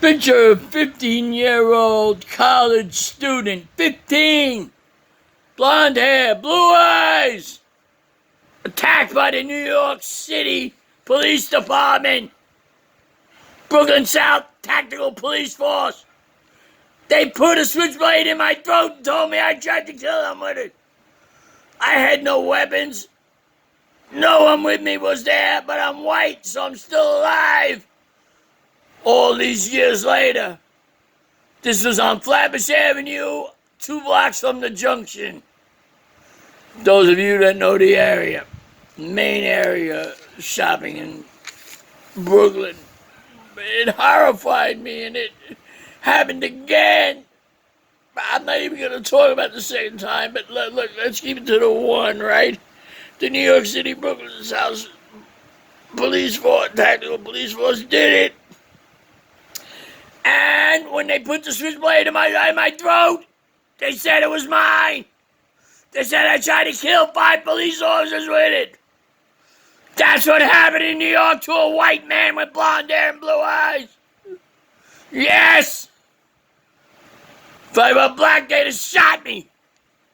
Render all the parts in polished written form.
Picture a 15-year-old college student, 15, blonde hair, blue eyes, attacked by the New York City Police Department, Brooklyn South Tactical Police Force. They put a switchblade in my throat and told me I tried to kill them with it. I had no weapons. No one with me was there, but I'm white, so I'm still alive. All these years later, this was on Flatbush Avenue, 2 blocks from the junction. Those of you that know the area, main area shopping in Brooklyn, it horrified me, and it happened again. I'm not even going to talk about the second time, but look, let's keep it to the one, right? The New York City Brooklyn South Police Force, Tactical Police Force did it. And when they put the switchblade in my throat, they said it was mine. They said I tried to kill 5 police officers with it. That's what happened in New York to a white man with blonde hair and blue eyes. Yes! If I were black, they'd have shot me.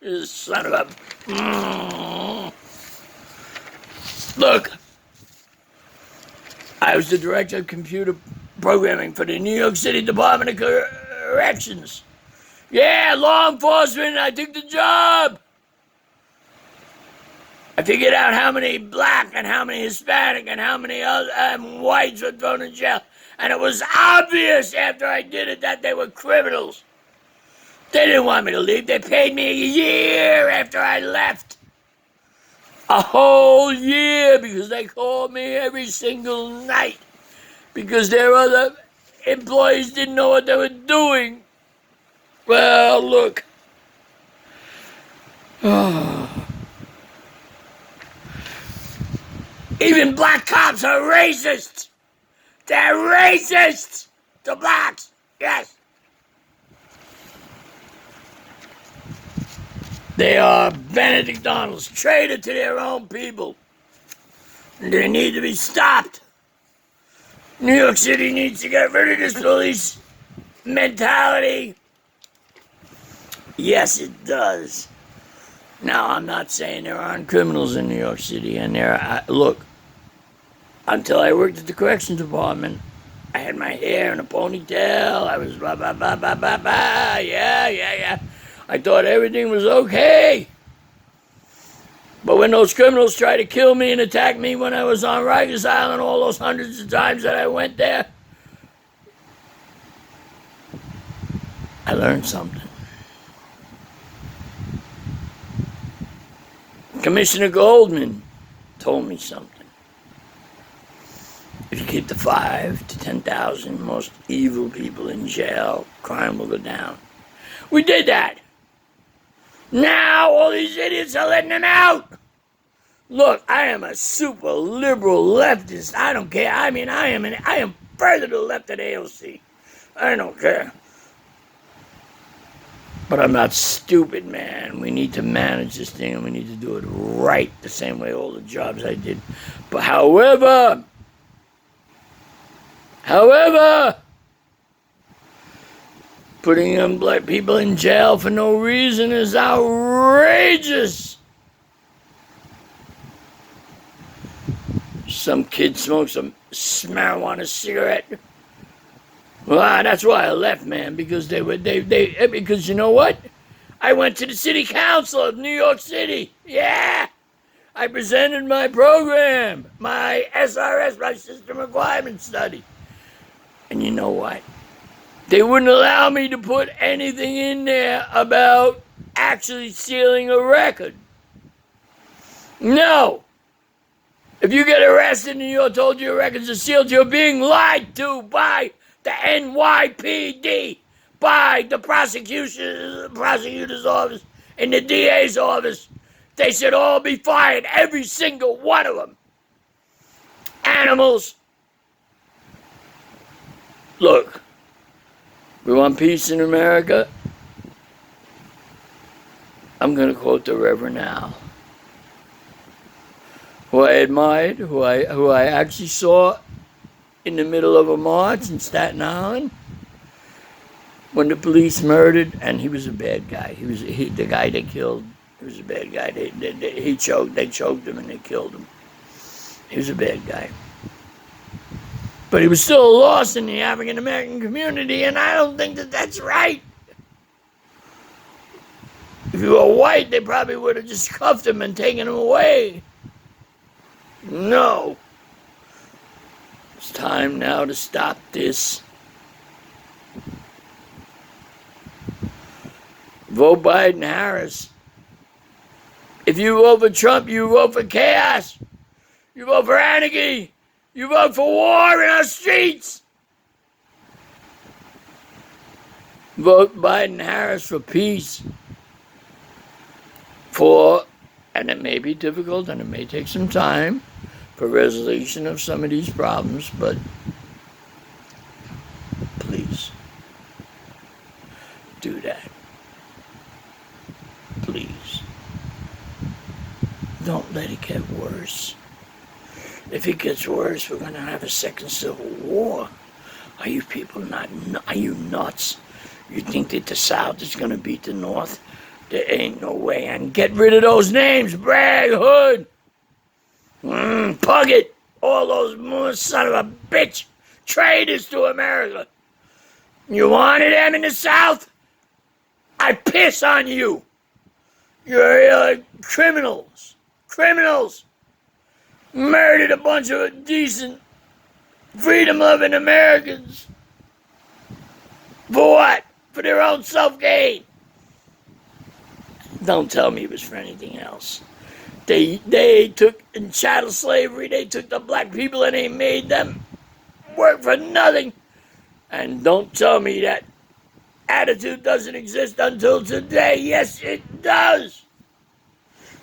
You son of a... Look, I was the director of computer programming for the New York City Department of Corrections. Yeah, law enforcement, I took the job. I figured out how many black and how many Hispanic and how many other whites were thrown in jail. And it was obvious after I did it that they were criminals. They didn't want me to leave. They paid me a year after I left. A whole year, because they called me every single night. Because their other employees didn't know what they were doing. Well, look. Even black cops are racist. They're racist to blacks. Yes. They are Benedict Arnold's, traitor to their own people. And they need to be stopped. New York City needs to get rid of this police mentality. Yes, it does. Now, I'm not saying there aren't criminals in New York City, and look, until I worked at the corrections department, I had my hair in a ponytail, I was blah, blah, blah, blah, blah, blah, yeah. I thought everything was okay. But when those criminals tried to kill me and attack me when I was on Rikers Island, all those hundreds of times that I went there, I learned something. Commissioner Goldman told me something. If you keep the 5 to 10,000 most evil people in jail, crime will go down. We did that. Now all these idiots are letting them out. Look, I am a super liberal leftist. I don't care. I mean, I am further to the left of AOC. I don't care. But I'm not stupid, man. We need to manage this thing, and we need to do it right, the same way all the jobs I did. But however, putting young black people in jail for no reason is outrageous. Some kid smokes a marijuana cigarette. Well, that's why I left, man, because because you know what? I went to the city council of New York City. Yeah. I presented my program, my SRS, my system requirement study. And you know what? They wouldn't allow me to put anything in there about actually sealing a record. No. If you get arrested and you're told your records are sealed, you're being lied to by the NYPD, by the prosecutor's office and the DA's office. They should all be fired, every single one of them. Animals. Look. We want peace in America. I'm going to quote the Reverend Al, who I admired, who I actually saw in the middle of a march in Staten Island. when the police murdered, and he was a bad guy. The guy they killed. He was a bad guy. They choked him and they killed him. He was a bad guy. But he was still a loss in the African American community, and I don't think that that's right. If you were white, they probably would have just cuffed him and taken him away. No. It's time now to stop this. Vote Biden-Harris. If you vote for Trump, you vote for chaos. You vote for anarchy. You vote for war in our streets. Vote Biden-Harris for peace. And it may be difficult and it may take some time for resolution of some of these problems, but please do that. Please. Don't let it get worse. If it gets worse, we're going to have a second civil war. Are you people are you nuts? You think that the South is going to beat the North? There ain't no way. And get rid of those names. Bragg, Hood, Puckett, all those son of a bitch traitors to America. You wanted them in the South? I piss on you. You're criminals. Criminals. Murdered a bunch of decent, freedom-loving Americans. For what? For their own self-gain. Don't tell me it was for anything else. They took, in chattel slavery, they took the black people and they made them work for nothing. And don't tell me that attitude doesn't exist until today. Yes, it does.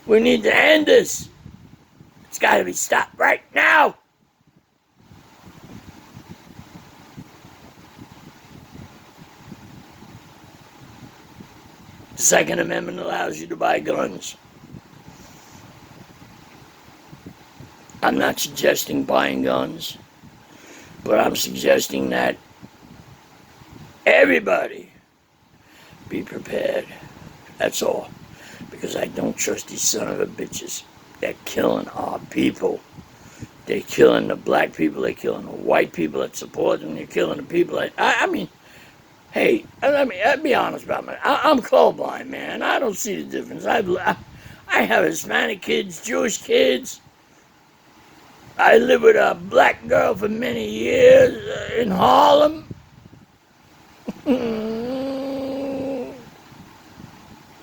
We need to end this. It's got to be stopped right now. The Second Amendment allows you to buy guns. I'm not suggesting buying guns, but I'm suggesting that everybody be prepared. That's all. Because I don't trust these son of a bitches. They're killing our people. They're killing the black people. They're killing the white people that support them. They're killing the people that... Hey, I'll be honest about it. I'm colorblind, man. I don't see the difference. I have Hispanic kids, Jewish kids. I lived with a black girl for many years in Harlem.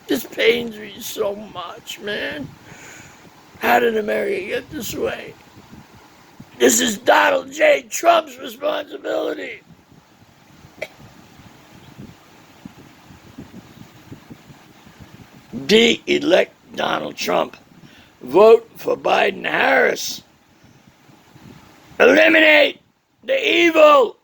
This pains me so much, man. How did America get this way? This is Donald J. Trump's responsibility. De-elect Donald Trump. Vote for Biden-Harris. Eliminate the evil